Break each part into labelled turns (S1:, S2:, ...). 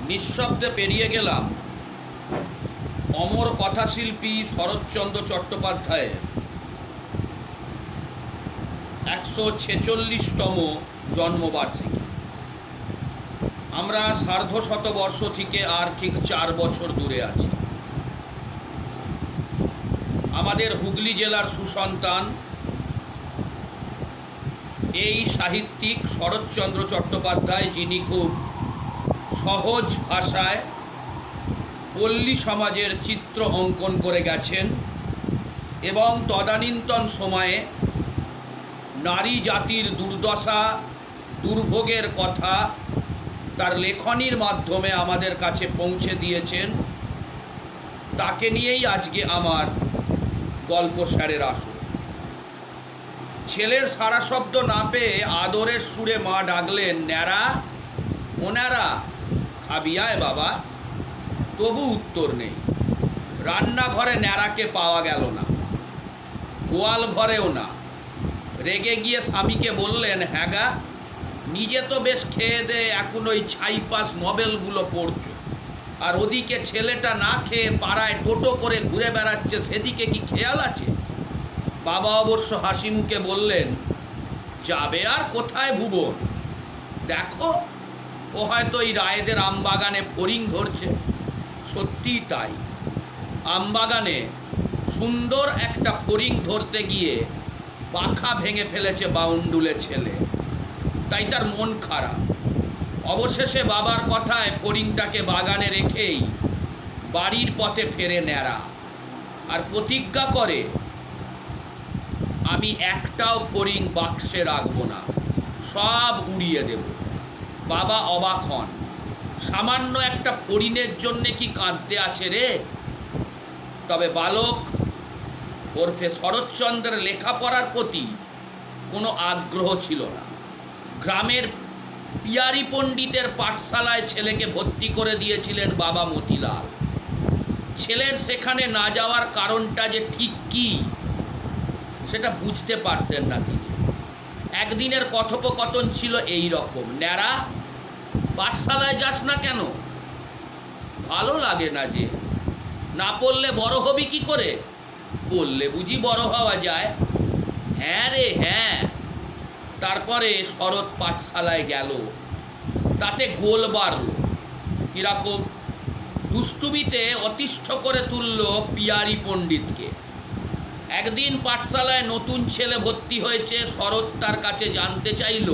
S1: নিঃশব্দে পেরিয়ে গেলাম অমর কথাশিল্পী শরৎচন্দ্র চট্টোপাধ্যায়ের 146তম জন্মবার্ষিকী। আমরা সার্ধশতবর্ষ থেকে আর ঠিক 4 বছর দূরে আছি। আমাদের হুগলি জেলার সুসন্তান এই সাহিত্যিক শরৎচন্দ্র চট্টোপাধ্যায়, যিনি খুব সহজ ভাষায় পল্লী সমাজের চিত্র অঙ্কন করে গেছেন এবং তদানীন্তন সময়ে নারী জাতির দুর্দশা দুর্ভোগের কথা তার লেখনীর মাধ্যমে আমাদের কাছে পৌঁছে দিয়েছেন, তাকে নিয়েই আজকে আমার গল্প স্যারের আসর। ছেলের সারা শব্দ না পেয়ে আদরের সুরে মা ডাকলেন, ন্যাড়া ও ন্যাড়া, খাবি আয় বাবা। তবু উত্তর নেই। রান্নাঘরে ন্যাড়াকে পাওয়া গেল না, গোয়াল ঘরেও না। রেগে গিয়ে স্বামীকে বললেন, হ্যাঁ গা, নিজে তো বেশ খেয়ে দে, এখন ওই ছাইপাস নভেলগুলো পড়ছো, আর ওদিকে ছেলেটা না খেয়ে পাড়ায় টোটো করে ঘুরে বেড়াচ্ছে, সেদিকে কি খেয়াল আছে? বাবা অবশ্য হাসি মুখে বললেন, যাবে আর কোথায় ভুবন, দেখো ও হয়তো এই রায়েদের আমবাগানে ফড়িং ধরছে। সত্যিই তাই, আমবাগানে সুন্দর একটা ফড়িং ধরতে গিয়ে পাখা ভেঙে ফেলেছে বাউন্ডুলে ছেলে, তাই তার মন খারাপ। অবশেষে বাবার কথায় ফড়িংটাকে বাগানে রেখেই বাড়ির পথে ফেরে ন্যাড়া, আর প্রতিজ্ঞা করে, আমি একটাও ফড়িং বাক্সে রাখবো না, সব উড়িয়ে দেব। বাবা অবাক হন, সামান্য একটা ফড়িংয়ের জন্যে কি কাঁদতে আছে রে? তবে বালক ওরফে শরৎচন্দ্রের লেখাপড়ার প্রতি কোনো আগ্রহ ছিল না। গ্রামের পিয়ারি পণ্ডিতের পাঠশালায় ছেলেকে ভর্তি করে দিয়েছিলেন বাবা মতিলাল। ছেলের সেখানে না যাওয়ার কারণটা যে ঠিক কী সেটা বুঝতে পারতেন না তিনি। একদিনের কথোপকথন ছিল এই রকম, ন্যাড়া, পাঠশালায় যাস না কেন? ভালো লাগে না যে। না পড়লে বড় হবি কি করে? পড়লে বুঝি বড় হওয়া যায়? হ্যাঁ রে হ্যাঁ। তারপরে শরৎ পাঠশালায় গেল, তাতে গোল বাড়ল। কীরকম? দুষ্টুমিতে অতিষ্ঠ করে তুলল পিয়ারি পণ্ডিতকে। একদিন পাঠশালায় নতুন ছেলে ভর্তি হয়েছে, শরৎ তার কাছে জানতে চাইল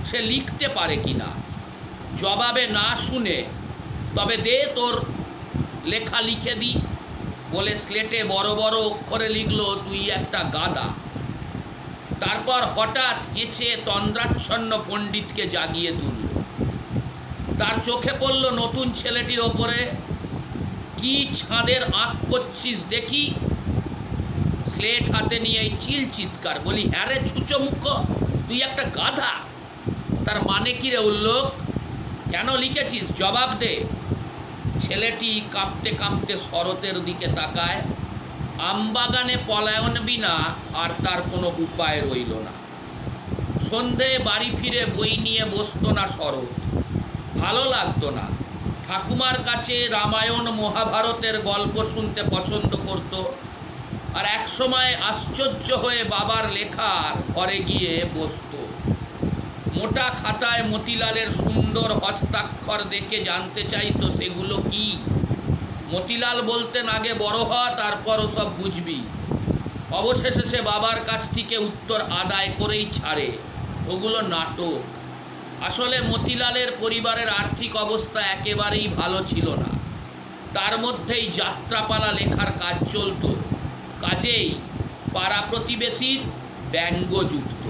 S1: সে লিখতে পারে কি না। জবাবে না শুনে, তবে দে তোর লেখা লিখে দি বলে স্লেটে বড় বড় অক্ষরে লিখল, তুই একটা গাধা। তারপর হঠাৎ হেঁচে তন্দ্রাচ্ছন্ন পণ্ডিতকে জাগিয়ে তুলল। তার চোখে পড়ল নতুন ছেলেটির ওপরে। কি ছাঁদের আঁক করছিস দেখি? স্লেট হাতে নিয়ে এই চিৎকার। বলি, হ্যাঁ রে ছুঁচো মুখ, তুই একটা গাধা। তার মানে কি রে উল্লোক? কেন লিখেছিস জবাব দে। ছেলেটি কাঁপতে কাঁপতে শরতের দিকে তাকায়। আমবাগানে পলায়ন বিনা আর তার কোনো উপায় রইল না। সন্ধে বাড়ি ফিরে বই নিয়ে বসত না শরৎ, ভালো লাগতো না। ঠাকুমার কাছে রামায়ণ মহাভারতের গল্প শুনতে পছন্দ করত, আর একসময় আশ্চর্য হয়ে বাবার লেখার ঘরে গিয়ে বসত। মোটা খাতায় মতিলালের সুন্দর হস্তাক্ষর দেখে জানতে চাইতো সেগুলো কি। মতিলাল বলতেন, আগে বড় হ, তারপর সব বুঝবি। অবশেষে সে বাবার কাছ থেকে উত্তর আদায় করেই ছাড়ে, ওগুলো নাটক। আসলে মতিলালের পরিবারের আর্থিক অবস্থা একেবারেই ভালো ছিল না। তার মধ্যেই যাত্রাপালা লেখার কাজ চলত, কাজেই পাড়া প্রতিবেশীর ব্যঙ্গ জুটত।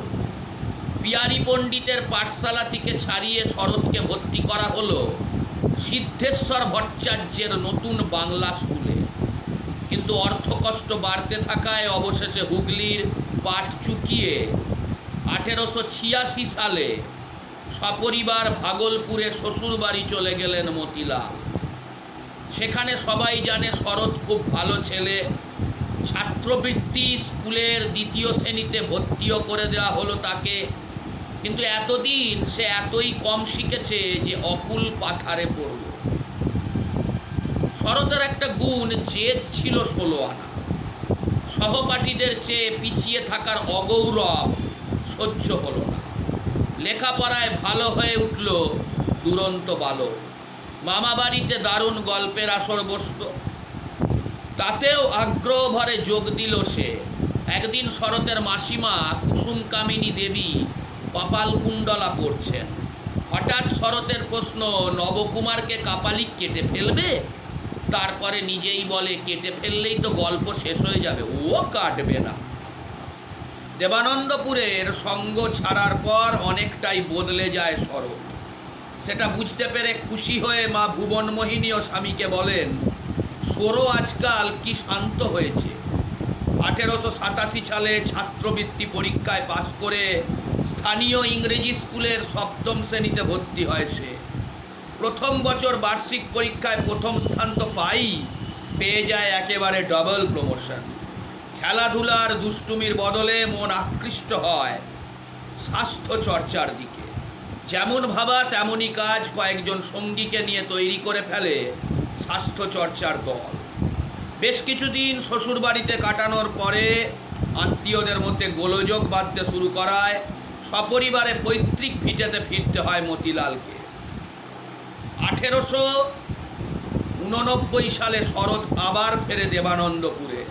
S1: পিয়ারি পণ্ডিতের পাঠশালা থেকে ছাড়িয়ে শরৎকে ভর্তি করা হলো সিদ্ধেশ্বর ভট্টাচার্যের নতুন বাংলা স্কুলে। কিন্তু অর্থকষ্ট বাড়তে থাকায় অবশেষে হুগলির পাট চুকিয়ে 1886 সালে সপরিবার ভাগলপুরে শ্বশুরবাড়ি চলে গেলেন মতিলাল। সেখানে সবাই জানে শরৎ খুব ভালো ছেলে। ছাত্রবৃত্তি স্কুলের 2য় শ্রেণীতে ভর্তিও করে দেওয়া হলো তাকে। কিন্তু এতদিন সে এতই কম শিখেছে যে অকুল পাথারে পড়ল। শরতের একটা গুণ, জেদ ছিল 16 আনা। সহপাঠীদের চেয়ে পিছিয়ে থাকার অগৌরব সহ্য হলো না। লেখাপড়ায় ভালো হয়ে উঠল দুরন্ত বালক। মামা বাড়িতে দারুণ গল্পের আসর বসত, তাতেও আগ্রহ ভরে যোগ দিল সে। একদিন শরতের মাসিমা কুসুমকামিনী দেবী কপালকুণ্ডলা পড়ছেন। হঠাৎ শরতের প্রশ্ন, নবকুমারকে কাপালিক কেটে ফেলবে? তারপরে নিজেই বলে, কেটে ফেললেই তো গল্প শেষ হয়ে যাবে, ও কাটবে না। দেবানন্দপুরের সঙ্গ ছাড়ার পর অনেকটাই বদলে যায় শরৎ। সেটা বুঝতে পেরে খুশি হয়ে মা ভুবনমোহিনী ও স্বামীকে বলেন, সরো আজকাল কি শান্ত হয়েছে। 1887 সালে ছাত্রবৃত্তি পরীক্ষায় পাশ করে স্থানীয় ইংরেজি স্কুলের 7ম শ্রেণীতে ভর্তি হয় সে। প্রথম বছর বার্ষিক পরীক্ষায় প্রথম স্থান তো পেয়ে যায় একেবারে ডবল প্রমোশন। খেলাধুলার দুষ্টুমির বদলে মন আকৃষ্ট হয় স্বাস্থ্য চর্চার দিকে। যেমন ভাবা তেমনই কাজ, কয়েকজন সঙ্গীকে নিয়ে তৈরি করে ফেলে স্বাস্থ্য চর্চার দল। বেশ কিছুদিন শ্বশুরবাড়িতে কাটানোর পরে আত্মীয়দের মধ্যে গোলযোগ বাঁধতে শুরু করায় সপরিবারে পৈতৃক ভিটেতে ফিরতে হয় মতিলালকে। 1889 সালে শরৎ আবার ফেরে দেবানন্দপুরে।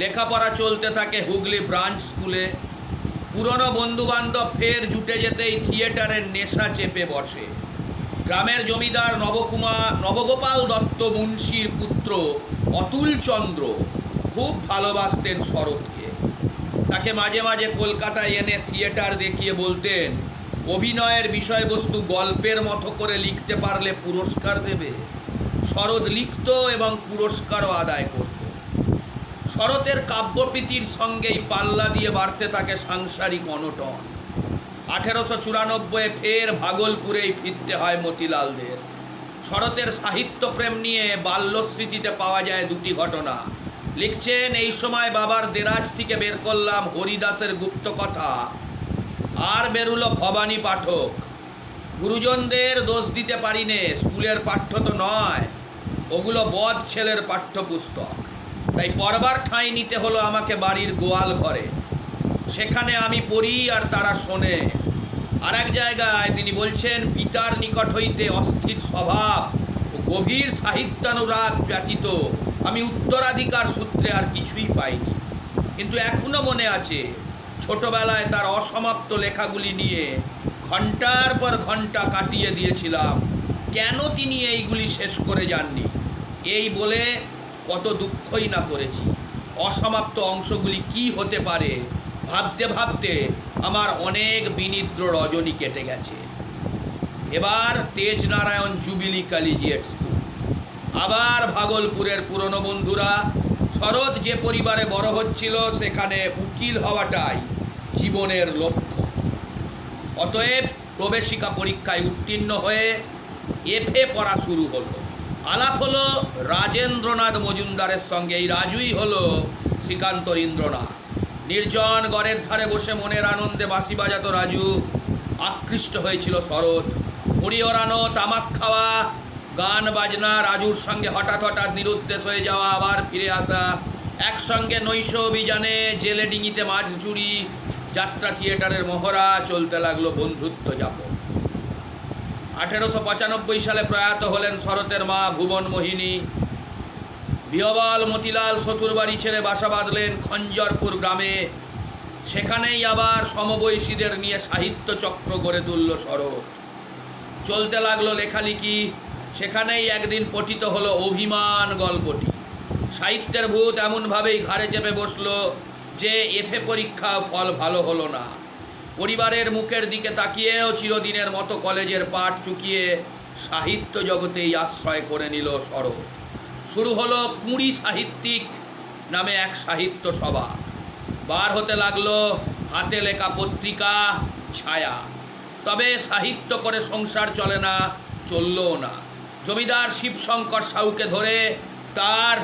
S1: লেখাপড়া চলতে থাকে হুগলি ব্রাঞ্চ স্কুলে। পুরনো বন্ধুবান্ধব ফের জুটে যেতেই থিয়েটারের নেশা চেপে বসে। গ্রামের জমিদার নবগোপাল দত্ত মুন্সির পুত্র অতুল চন্দ্র খুব ভালোবাসতেন শরৎকে। তাকে মাঝে মাঝে কলকাতায় এনে থিয়েটার দেখিয়ে বলতেন, অভিনয়ের বিষয়বস্তু গল্পের মতো করে লিখতে পারলে পুরস্কার দেবে। শরৎ লিখত এবং পুরস্কারও আদায় করত। শরতের কাব্যপ্রীতির সঙ্গেই পাল্লা দিয়ে বাড়তে থাকে সাংসারিক অনটন। 1894 ফের ভাগলপুরেই ফিরতে হয় মতিলালদের। শরতের সাহিত্যপ্রেম নিয়ে বাল্যস্মৃতিতে পাওয়া যায় 2টি ঘটনা। লিখছেন, এই সময় বাবার দেরাজ থেকে বের করলাম হরিদাসের গুপ্তকথা, আর বেরুলো ভবানী পাঠক। গুরুজনদের দোষ দিতে পারি নে, স্কুলের পাঠ্য তো নয়, ওগুলো বদ ছেলের পাঠ্যপুস্তক। তাই পড়বার ঠাঁই নিতে হলো আমাকে বাড়ির গোয়াল ঘরে। সেখানে আমি পড়ি আর তারা শোনে। আর এক জায়গায় তিনি বলছেন, পিতার নিকট হইতে অস্থির স্বভাব ও গভীর সাহিত্যানুরাগ ব্যতীত আমি উত্তরাধিকার সূত্রে আর কিছুই পাইনি। কিন্তু এখনও মনে আছে, ছোটবেলায় তার অসমাপ্ত লেখাগুলি নিয়ে ঘন্টার পর ঘন্টা কাটিয়ে দিয়েছিলাম। কেন তিনি এইগুলি শেষ করে যাননি, এই বলে কত দুঃখই না করেছি। অসমাপ্ত অংশগুলি কি হতে পারে ভাবতে ভাবতে আমার অনেক বিনিদ্র রজনী কেটে গেছে। এবার তেজনারায়ণ জুবিলি কলেজিয়েট স্কুল, আবার ভাগলপুরের পুরনো বন্ধুরা। শরৎ যে পরিবারে বড় হচ্ছিল সেখানে উকিল হওয়াটাই জীবনের লক্ষ্য। অতএব প্রবেশিকা পরীক্ষায় উত্তীর্ণ হয়ে এফএ পড়া শুরু হলো। আলাপ হলো রাজেন্দ্রনাথ মজুমদারের সঙ্গে। এই রাজুই হলো শ্রীকান্তরিন্দ্রনাথ। নির্জন গড়ের ধারে বসে মনের আনন্দে বাঁশি বাজাতো রাজু। আকৃষ্ট হয়েছিল শরৎ। মুড়ি ওড়ানো, তামাক খাওয়া, গান বাজনা, রাজুর সঙ্গে হঠাৎ হঠাৎ নিরুদ্দেশ হয়ে যাওয়া, আবার ফিরে আসা, একসঙ্গে নৈশ অভিযানে, জেলে ডিঙিতে মাছ চুরি, যাত্রা থিয়েটারের মহড়া, চলতে লাগলো বন্ধুত্ব যাপন। 1895 সালে প্রয়াত হলেন শরতের মা ভুবনমোহিনী। বিহবল মতিলাল শ্বশুরবাড়ি ছেড়ে বাসা বাঁধলেন খঞ্জরপুর গ্রামে। সেখানেই আবার সমবয়সীদের নিয়ে সাহিত্য চক্র গড়ে তুলল শরৎ। চলতে লাগলো লেখালেখি। সেখানেই একদিন পঠিত হলো অভিমান গল্পটি। সাহিত্যের ভূত এমনভাবেই ঘাড়ে চেপে বসলো যে এফএ পরীক্ষা ফল ভালো হলো না। পরিবারের মুখের দিকে তাকিয়েও চিরদিনের মতো কলেজের পাঠ চুকিয়ে সাহিত্য জগতেই আশ্রয় করে নিল শরৎ। শুরু হলো কুঁড়ি সাহিত্যিক নামে এক সাহিত্য সভা। বার হতে লাগলো হাতে লেখা পত্রিকা ছায়া। তবে সাহিত্য করে সংসার চলে না, চললও না। জমিদার শিবশঙ্কর সাউকে ধরে তার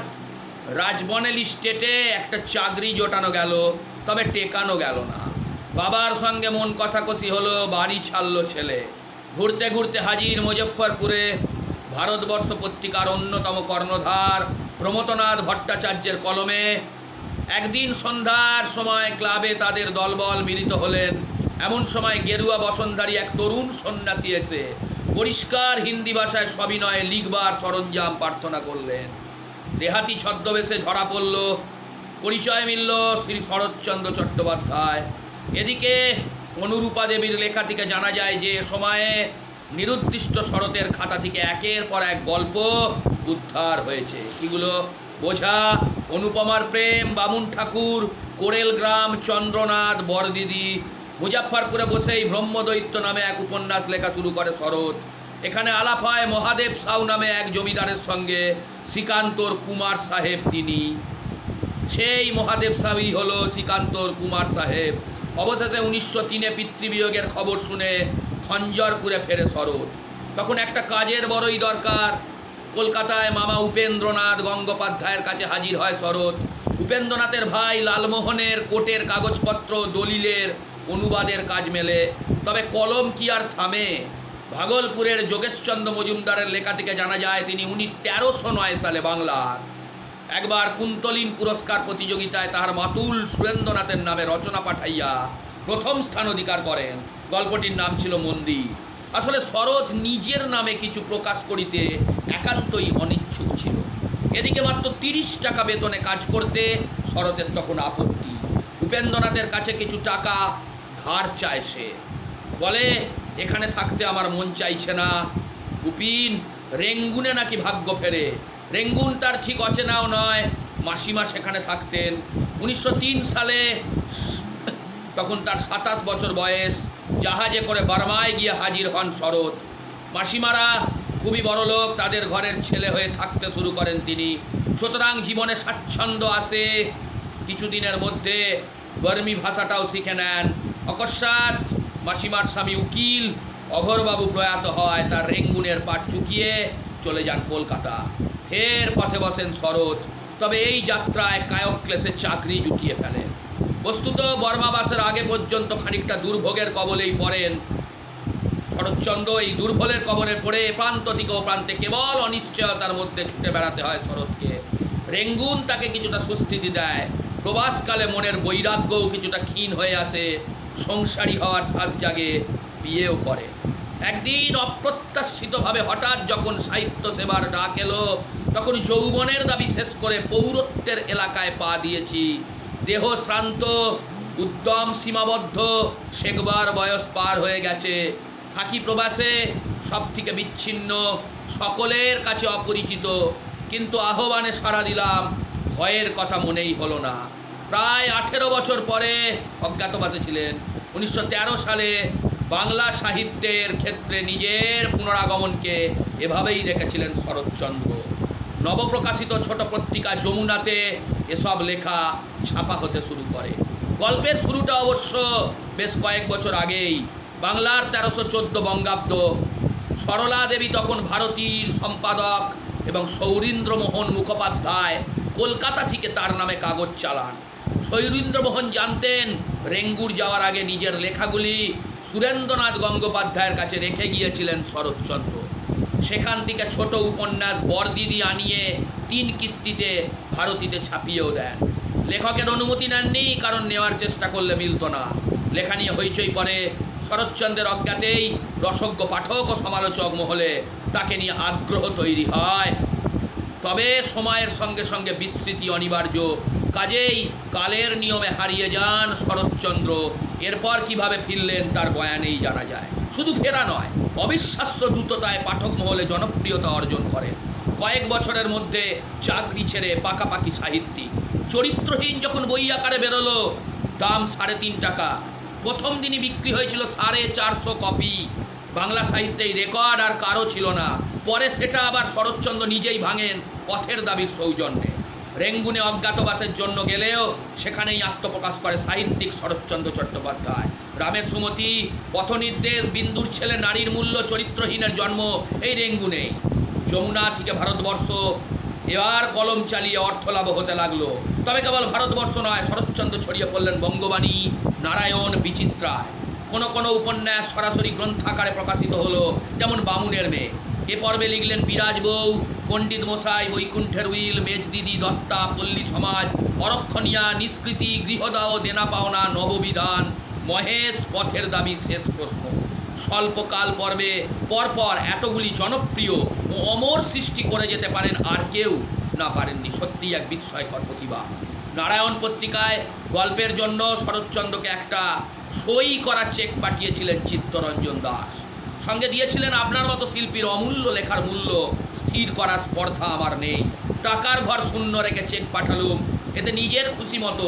S1: রাজবনেলি স্টেটে একটা চাকরি জোটানো গেল, তবে টেকানো গেল না। বাবার সঙ্গে মন কষাকষি হলো, বাড়ি ছাড়লো ছেলে। ঘুরতে ঘুরতে হাজির মুজফ্ফরপুরে ভারতবর্ষ পত্রিকার অন্যতম কর্ণধার প্রমথনাথ ভট্টাচার্যের কলমে। একদিন সন্ধ্যার সময় ক্লাবে তাদের দলবল মিলিত হলেন। এমন সময় গেরুয়া বসনধারী এক তরুণ সন্ন্যাসী এসে পরিষ্কার হিন্দি ভাষায় সবিনয়ে লিখবার সরঞ্জাম প্রার্থনা করলেন। দেহাতি ছদ্মবেশে ধরা পড়ল, পরিচয় মিলল শ্রী শরৎচন্দ্র চট্টোপাধ্যায়। এদিকে অনুরূপা দেবীর লেখা থেকে জানা যায় যে সময়ে নিরুদ্দিষ্ট শরতের খাতা থেকে একের পর এক গল্প উদ্ধার হয়েছে। এগুলো বোঝা, অনুপমার প্রেম, বামুন ঠাকুর, কোরেল গ্রাম, চন্দ্রনাথ, বরদিদি। মুজাফ্ফরপুরে বসেই ব্রহ্মদৈত্য নামে এক উপন্যাস লেখা শুরু করে শরৎ। এখানে আলাপ হয় মহাদেব সাউ নামে এক জমিদারের সঙ্গে। শ্রীকান্তর কুমার সাহেব তিনি, সেই মহাদেব সাউই হলো শ্রীকান্তর কুমার সাহেব। অবশেষে 1903 পিতৃবিয়োগের খবর শুনে খঞ্জরপুরে ফেরে শরৎ। তখন একটা কাজের বড়ই দরকার। কলকাতায় মামা উপেন্দ্রনাথ গঙ্গোপাধ্যায়ের কাছে হাজির হয় শরৎ। উপেন্দ্রনাথের ভাই লালমোহনের কোর্টের কাগজপত্র, দলিলের অনুবাদের কাজ মেলে। তবে কলম কি আর থামে? ভাগলপুরের যোগেশচন্দ্র মজুমদারের লেখা থেকে জানা যায় তিনি 1309 সালে বাংলার একবার কুন্তলিন পুরস্কার প্রতিযোগিতায় তাহার মাতুল সুরেন্দ্রনাথের নামে রচনা পাঠাইয়া প্রথম স্থান অধিকার করেন। গল্পটির নাম ছিল মন্দির। আসলে শরৎ নিজের নামে কিছু প্রকাশ করিতে একান্তই অনিচ্ছুক ছিল। এদিকে মাত্র 30 টাকা বেতনে কাজ করতে শরতের তখন আপত্তি। উপেন্দ্রনাথের কাছে কিছু টাকা ধার চায় সে। বলে, এখানে থাকতে আমার মন চাইছে না। উপিন, রেঙ্গুনে নাকি ভাগ্য ফেরে। রেঙ্গুন তার ঠিক অচেনাও নয়। মাসিমা সেখানে থাকতেন। 1903 সালে, তখন তার 27 বছর বয়স, জাহাজে করে বার্মায় গিয়ে হাজির হন শরৎ। মাসিমারা খুবই বড় লোক, তাদের ঘরের ছেলে হয়ে থাকতে শুরু করেন তিনি। সুতরাং জীবনে স্বাচ্ছন্দ্য আসে। কিছুদিনের মধ্যে বর্মী ভাষাটাও শিখে নেন। অকস্মাৎ মাসিমার স্বামী উকিল অঘরবাবু প্রয়াত হয়। তার রেঙ্গুনের পাট চুকিয়ে চলে যান কলকাতা। ফের পথে বসেন শরৎ। তবে এই যাত্রায় কায়ক ক্লেসের চাকরি জুটিয়ে ফেলেন। বস্তুত বর্মাবাসের আগে পর্যন্ত খানিকটা দুর্ভোগের কবলেই পড়েন শরৎচন্দ্র। এই দুর্ভোগের কবলে পড়ে প্রান্ত থেকে ও প্রান্তে কেবল অনিশ্চয়তার মধ্যে ছুটে বেড়াতে হয় শরৎকে। রেঙ্গুন তাকে কিছুটা সুস্থিতি দেয়। প্রবাসকালে মনের বৈরাগ্যও কিছুটা ক্ষীণ হয়ে আসে। সংসারী হওয়ার সাধ জাগে, বিয়েও করে। একদিন অপ্রত্যাশিতভাবে হঠাৎ যখন সাহিত্য সেবার ডাক এলো, তখন যৌবনের দাবি শেষ করে পৌরত্বের এলাকায় পা দিয়েছি। দেহ শ্রান্ত, উদ্যম সীমাবদ্ধ, শেখবার বয়স পার হয়ে গেছে। থাকি প্রবাসে, সব থেকে বিচ্ছিন্ন, সকলের কাছে অপরিচিত। কিন্তু আহ্বানে সাড়া দিলাম, ভয়ের কথা মনেই হলো না। প্রায় 18 বছর পরে অজ্ঞাতবাসে ছিলেন। 1913 সালে বাংলা সাহিত্যের ক্ষেত্রে নিজের পুনরাগমনকে এভাবেই রেখেছিলেন শরৎচন্দ্র। নবপ্রকাশিত ছোট পত্রিকা যমুনাতে এসব লেখা ছাপা হতে শুরু করে। গল্পের শুরুটা অবশ্য বেশ কয়েক বছর আগেই। বাংলার 1314 বঙ্গাব্দ। সরলা দেবী তখন ভারতীর সম্পাদক এবং সৌরীন্দ্রমোহন মুখোপাধ্যায় কলকাতা থেকে তার নামে কাগজ চালান। সৌরীন্দ্রমোহন জানতেন রেঙ্গুর যাওয়ার আগে নিজের লেখাগুলি সুরেন্দ্রনাথ গঙ্গোপাধ্যায়ের কাছে রেখে গিয়েছিলেন শরৎচন্দ্র। সেখান থেকে ছোট উপন্যাস বরদিদি আনিয়ে 3 কিস্তিতে ভারতীতে ছাপিয়েও দেন। লেখকের অনুমতি নেননি, কারণ নেওয়ার চেষ্টা করলে মিলত না। লেখা নিয়ে হইচই পড়ে। শরৎচন্দ্রের অজ্ঞাতেই রসজ্ঞ পাঠক ও সমালোচক মহলে তাকে নিয়ে আগ্রহ তৈরি হয়। তবে সময়ের সঙ্গে সঙ্গে বিস্মৃতি অনিবার্য। কাজেই কালের নিয়মে হারিয়ে যান শরৎচন্দ্র। এরপর কিভাবে ফিরলেন তার বয়ানেই জানা যায়। শুধু ফেরা নয়, অবিশ্বাস্য দ্রুততায় পাঠক মহলে জনপ্রিয়তা অর্জন করেন। কয়েক বছরের মধ্যে চাকরি ছেড়ে পাকাপাকি সাহিত্যিক। চরিত্রহীন যখন বই আকারে বেরোলো, দাম 3.5 টাকা। প্রথম দিনই বিক্রি হয়েছিল 450 কপি। বাংলা সাহিত্যে এই রেকর্ড আর কারও ছিল না। পরে সেটা আবার শরৎচন্দ্র নিজেই ভাঙেন পথের দাবির সৌজন্যে। রেঙ্গুনে অজ্ঞাতবাসের জন্য গেলেও সেখানেই আত্মপ্রকাশ করে সাহিত্যিক শরৎচন্দ্র চট্টোপাধ্যায়। রামের সুমতি, পথনির্দেশ, বিন্দুর ছেলে, নারীর মূল্য, চরিত্রহীনের জন্ম এই রেঙ্গুনেই। যমুনা থেকে ভারতবর্ষ, এবার কলম চালিয়ে অর্থ লাভ হতে লাগলো। তবে কেবল ভারতবর্ষ নয়, শরৎচন্দ্র ছড়িয়ে পড়লেন বঙ্গবাণী, নারায়ণ, বিচিত্রায়। কোনো কোনো উপন্যাস সরাসরি গ্রন্থাকারে প্রকাশিত হলো, যেমন বামুনের মেয়ে। এ পর্বে লিখলেন বিরাজ বউ, পণ্ডিত মশাই, বৈকুণ্ঠের উইল, মেজদিদি, দত্তা, পল্লী সমাজ, অরক্ষণীয়া, নিষ্কৃতি, গৃহদাহ, দেনা পাওনা, নববিধান, মহেশ, পথের দাবি, শেষ প্রশ্ন। স্বল্পকাল পর্বে পরপর এতগুলি জনপ্রিয় ও অমর সৃষ্টি করে যেতে পারেন আর কেউ না পারেননি। সত্যিই এক বিস্ময়কর প্রতিভা। নারায়ণ পত্রিকায় গল্পের জন্য শরৎচন্দ্রকে একটা সই করা চেক পাঠিয়েছিলেন চিত্তরঞ্জন দাস। সঙ্গে দিয়েছিলেন, আপনার মতো শিল্পীর অমূল্য লেখার মূল্য স্থির করার স্পর্ধা আমার নেই। টাকার ঘর শূন্য রেখে চেক পাঠালুম, এতে নিজের খুশি মতো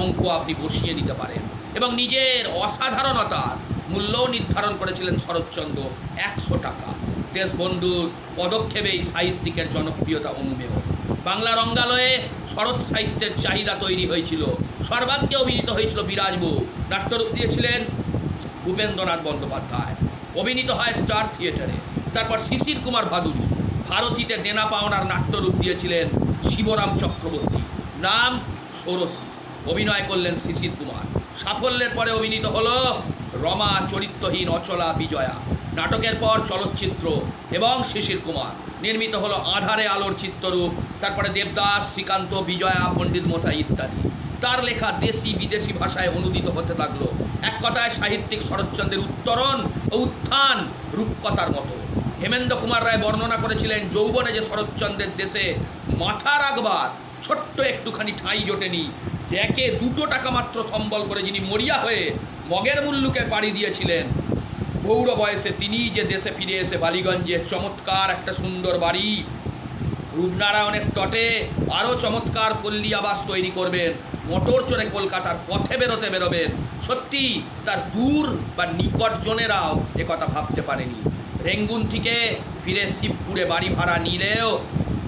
S1: অঙ্ক আপনি বসিয়ে নিতে পারেন। এবং নিজের অসাধারণতার মূল্যও নির্ধারণ করেছিলেন শরৎচন্দ্র, 100 টাকা। দেশবন্ধুর পদক্ষেপেই সাহিত্যিকের জনপ্রিয়তা অনুমেয়। বাংলা রঙ্গালয়ে শরৎ সাহিত্যের চাহিদা তৈরি হয়েছিল। সর্বাগ্যে অভিনীত হয়েছিল বিরাজ বউ, নাট্যরূপ দিয়েছিলেন ভূপেন্দ্রনাথ বন্দ্যোপাধ্যায়, অভিনীত হয় স্টার থিয়েটারে। তারপর শিশির কুমার ভাদুরী ভারতীতে দেনা পাওনার নাট্যরূপ দিয়েছিলেন শিবরাম চক্রবর্তী, নাম ষোড়শী, অভিনয় করলেন শিশির কুমার। সাফল্যের পরে অভিনীত হলো রমা, চরিত্রহীন, অচলা, বিজয়া। নাটকের পর চলচ্চিত্র এবং শিশির কুমার। নির্মিত হলো আধারে আলোর চিত্ররূপ, তারপরে দেবদাস, শ্রীকান্ত, বিজয়া, পণ্ডিত মশাই ইত্যাদি। তার লেখা দেশি বিদেশি ভাষায় অনুদিত হতে লাগলো। এক কথায় সাহিত্যিক শরৎচন্দ্রের উত্তরণ ও উত্থান রূপকথার মতো। হেমেন্দ্র কুমার রায় বর্ণনা করেছিলেন, যৌবনে যে শরৎচন্দ্রের দেশে মাথা রাখবার ছোট্ট একটুখানি ঠাঁই জোটেনি, দেখে 2 টাকা মাত্র সম্বল করে যিনি মরিয়া হয়ে মগের মুল্লুকে পাড়ি দিয়েছিলেন, গৌর বয়সে তিনিই যে দেশে ফিরে এসে বালিগঞ্জে চমৎকার একটা সুন্দর বাড়ি, রূপনারায়ণের তটে আরও চমৎকার পল্লী আবাস তৈরি করবেন, মোটর চড়ে কলকাতার পথে বেরোবেন। সত্যি তার দূর বা নিকট জনেরাও একথা ভাবতে পারেনি। রেঙ্গুন থেকে ফিরে শিবপুরে বাড়ি ভাড়া নিলেও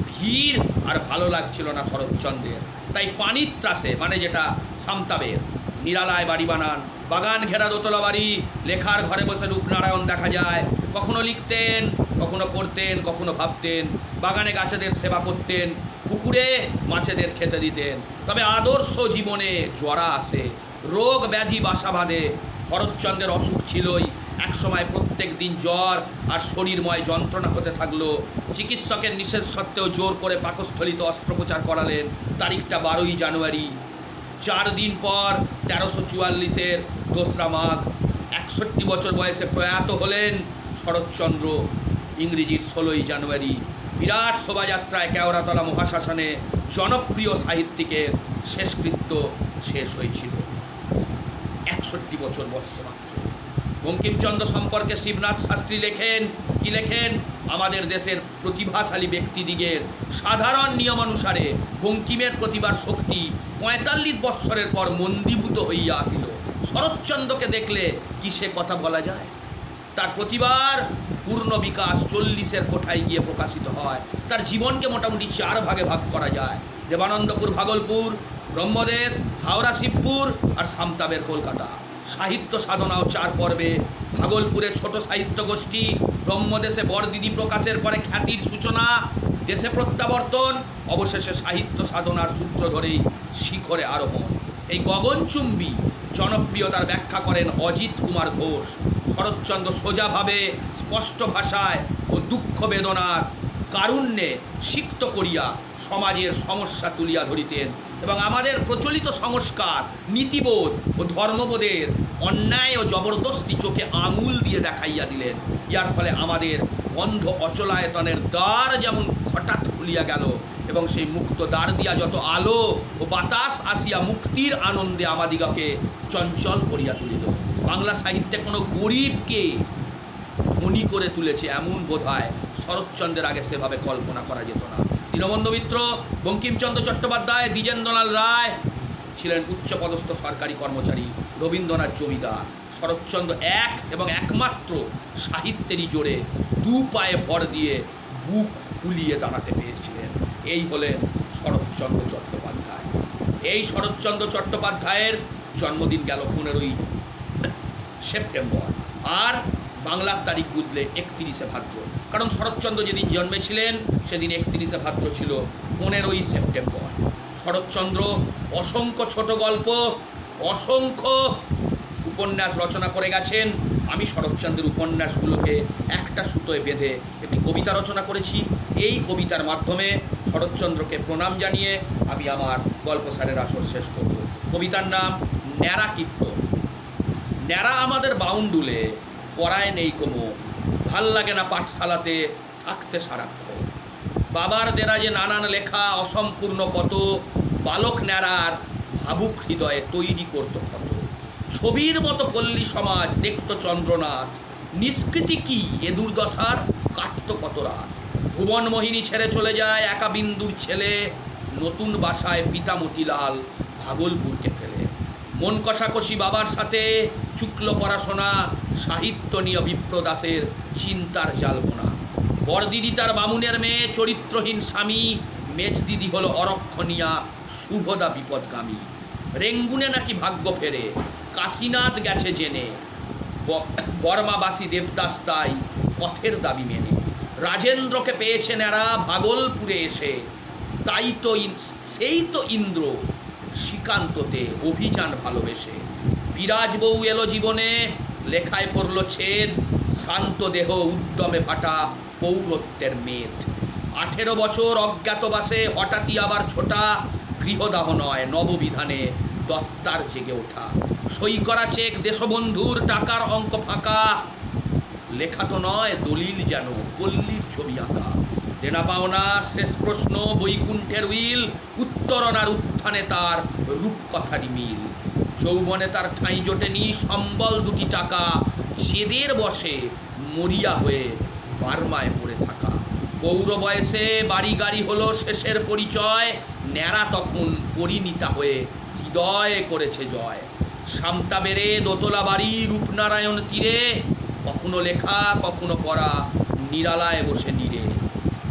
S1: ভিড় আর ভালো লাগছিল না শরৎচন্দ্রের। তাই পানির ত্রাসে, মানে যেটা সামতাবের, নিরালায় বাড়ি বানান। বাগান ঘেরা দোতলা বাড়ি, লেখার ঘরে বসে রূপনারায়ণ দেখা যায়। কখনো লিখতেন, কখনো পড়তেন, কখনো ভাবতেন। বাগানে গাছেদের সেবা করতেন, পুকুরে মাছেদের খেতে দিতেন। তবে আদর্শ জীবনে জরা আসে, রোগ ব্যাধি বাসা বাঁধে। শরৎচন্দ্রের অসুখ ছিলই। একসময় প্রত্যেক দিন জ্বর আর শরীরময় যন্ত্রণা হতে থাকলো। চিকিৎসকের নিষেধ সত্ত্বেও জোর করে পাকস্থলিতে অস্ত্রোপচার করালেন। তারিখটা 12ই জানুয়ারি। 4 দিন পর 1344-এর 2রা মাঘ 61 বছর বয়সে প্রয়াত হলেন শরৎচন্দ্র। ইংরেজির 16ই জানুয়ারি বিরাট শোভাযাত্রায় কেওড়াতলা মহাশ্মশানে জনপ্রিয় সাহিত্যিকের শেষকৃত্য শেষ হয়েছিল। 61 বছর বয়সে মাত্র। বঙ্কিমচন্দ্র সম্পর্কে শিবনাথ শাস্ত্রী লেখেন, কি লেখেন, আমাদের দেশের প্রতিভাশালী ব্যক্তিদিগের সাধারণ নিয়মানুসারে বঙ্কিমের প্রতিভার শক্তি 45 বৎসরের পর মন্দীভূত হইয়া আসিল। শরৎচন্দ্রকে দেখলে কি সে কথা বলা যায়? তার প্রতিভার পূর্ণ বিকাশ 40-এর কোঠায় গিয়ে প্রকাশিত হয়। তার জীবনকে মোটামুটি 4 ভাগে ভাগ করা যায়: দেবানন্দপুর ভাগলপুর, ব্রহ্মদেশ, হাওড়া শিবপুর আর সামতাবের কলকাতা। সাহিত্য সাধনাও 4 পর্বে: ভাগলপুরে ছোট সাহিত্য গোষ্ঠী, ব্রহ্মদেশে বরদিদি প্রকাশের পরে খ্যাতির সূচনা, দেশে প্রত্যাবর্তন, অবশেষে সাহিত্য সাধনার সূত্র ধরেই শিখরে আরোহণ। এই গগনচুম্বী জনপ্রিয়তার ব্যাখ্যা করেন অজিত কুমার ঘোষ। শরৎচন্দ্র সোজাভাবে, স্পষ্ট ভাষায় ও দুঃখ বেদনার কারুণ্যে সিক্ত করিয়া সমাজের সমস্যা তুলিয়া ধরিতেন এবং আমাদের প্রচলিত সংস্কার, নীতিবোধ ও ধর্মবোধের অন্যায় ও জবরদস্তি চোখে আঙুল দিয়ে দেখাইয়া দিলেন। ইয়ার ফলে আমাদের বন্ধ অচলায়তনের দ্বার যেমন হঠাৎ খুলিয়া গেল এবং সেই মুক্ত দ্বার দিয়া যত আলো ও বাতাস আসিয়া মুক্তির আনন্দে আমাদিগকে চঞ্চল করিয়া তুলিল। বাংলা সাহিত্যে কোনো গরিবকে ধনী করে তুলেছে এমন বোধ হয় শরৎচন্দ্রের আগে সেভাবে কল্পনা করা যেত না। দীনবন্ধু মিত্র, বঙ্কিমচন্দ্র চট্টোপাধ্যায়, দ্বিজেন্দ্রলাল রায় ছিলেন উচ্চপদস্থ সরকারি কর্মচারী, রবীন্দ্রনাথ জমিদার। শরৎচন্দ্র এক এবং একমাত্র সাহিত্যেরই জোরে 2 পায়ে ভর দিয়ে বুক ফুলিয়ে দাঁড়াতে পেরেছিলেন। এই হলেন শরৎচন্দ্র চট্টোপাধ্যায়। এই শরৎচন্দ্র চট্টোপাধ্যায়ের জন্মদিন গেল 15ই সেপ্টেম্বর। আর বাংলার তারিখ বুঝলে 31শে ভাদ্র, কারণ শরৎচন্দ্র যেদিন জন্মেছিলেন সেদিন 31শে ভাদ্র ছিল 15ই সেপ্টেম্বর। শরৎচন্দ্র অসংখ্য ছোট গল্প, অসংখ্য উপন্যাস রচনা করে গেছেন। আমি শরৎচন্দ্রের উপন্যাসগুলোকে একটা সুতোয় বেঁধে একটি কবিতা রচনা করেছি। এই কবিতার মাধ্যমে শরৎচন্দ্রকে প্রণাম জানিয়ে আমি আমার গল্প সারের আসর শেষ করব। কবিতার নাম ন্যাড়া কীর্তন। ন্যাড়া আমাদের বাউন্ডুলে, পড়ায় নেই কোমো, ভাল লাগে না পাঠশালাতে থাকতে সারাক্ষণ। বাবার দেরাজে নানান লেখা অসম্পূর্ণ কত, বালক ন্যাড়ার ভাবুক হৃদয়ে তৈরি করত ক্ষত। ছবির মতো পল্লী সমাজ দেখত চন্দ্রনাথ, নিষ্কৃতি কি এ দুর্দশার কাটত কত রাত। ভুবন মোহিনী ছেড়ে চলে যায় একা বিন্দুর ছেলে, নতুন বাসায় পিতা মতিলাল ভাগলপুরকে ফেলে। মন কষাকষি বাবার সাথে, চুকলো পড়াশোনা, সাহিত্য নিয়ে বিপ্রদাসের চিন্তার জালবোনা। বড়দিদি তার বামুনের মেয়ে, চরিত্রহীন স্বামী, মেজদিদি হলো অরক্ষণীয়া, শুভদা বিপদগামী। রেঙ্গুনে নাকি ভাগ্য ফেরে, কাশীনাথ গেছে জেনে, বর্মাবাসী দেবদাস তাই পথের দাবি মেনে। রাজেন্দ্রকে পেয়েছেন এরা ভাগলপুরে এসে, তাই তো সেই তো ইন্দ্র শ্রীকান্ততে অভিযান ভালোবেসে। বিরাজ বউ এলো জীবনে, লেখায় পড়ল ছেদ, শান্ত দেহ উদ্যমে ফাটা পৌরত্বের মেদ। 18 বছর অজ্ঞাতবাসে হঠাৎই আবার ছোটা, গৃহদাহ নয় নববিধানে দত্তার জেগে ওঠা। সই করা চেক দেশবন্ধুর, টাকার অঙ্ক ফাঁকা, লেখা তো নয় দলিল যেন পল্লীর ছবি আঁকা। দেনা পাওনা শেষ প্রশ্ন বৈকুণ্ঠের উইল, উত্তরণ আর উত্থানে তার রূপকথারই মিল। যৌবনে তার ঠাঁই জোটেনি, সম্বল 2টি টাকা, জেদের বসে মরিয়া হয়ে বার্মায় পড়ে থাকা। পৌর বয়সে বাড়ি গাড়ি হলো শেষের পরিচয়, ন্যাড়া তখন পরিণীতা হয়ে হৃদয়ে করেছে জয়। সামটা বেড়ে দোতলা বাড়ি রূপনারায়ণ তীরে, কখনো লেখা কখনো পড়া নিরালায় বসে নীরে।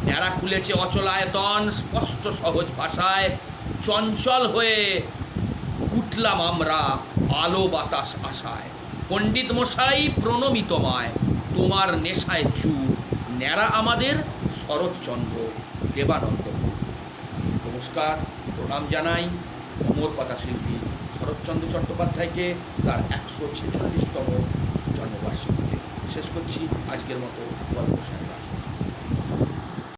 S1: ন্যাড়া খুলেছে অচলায়তন স্পষ্ট সহজ ভাষায়, চঞ্চল হয়ে উঠলাম আমরা আলো বাতাস আশায়। পণ্ডিত মশাই প্রণমিত মায়, তোমার নেশায় চুর, ন্যাড়া আমাদের শরৎচন্দ্র দেবানন্দ। নমস্কার, প্রণাম জানাই অমর কথা শিল্পী শরৎচন্দ্র চট্টোপাধ্যায়কে তার 146তম জন্মবার্ষিকীতে। শেষ করছি আজকের মতো গল্প।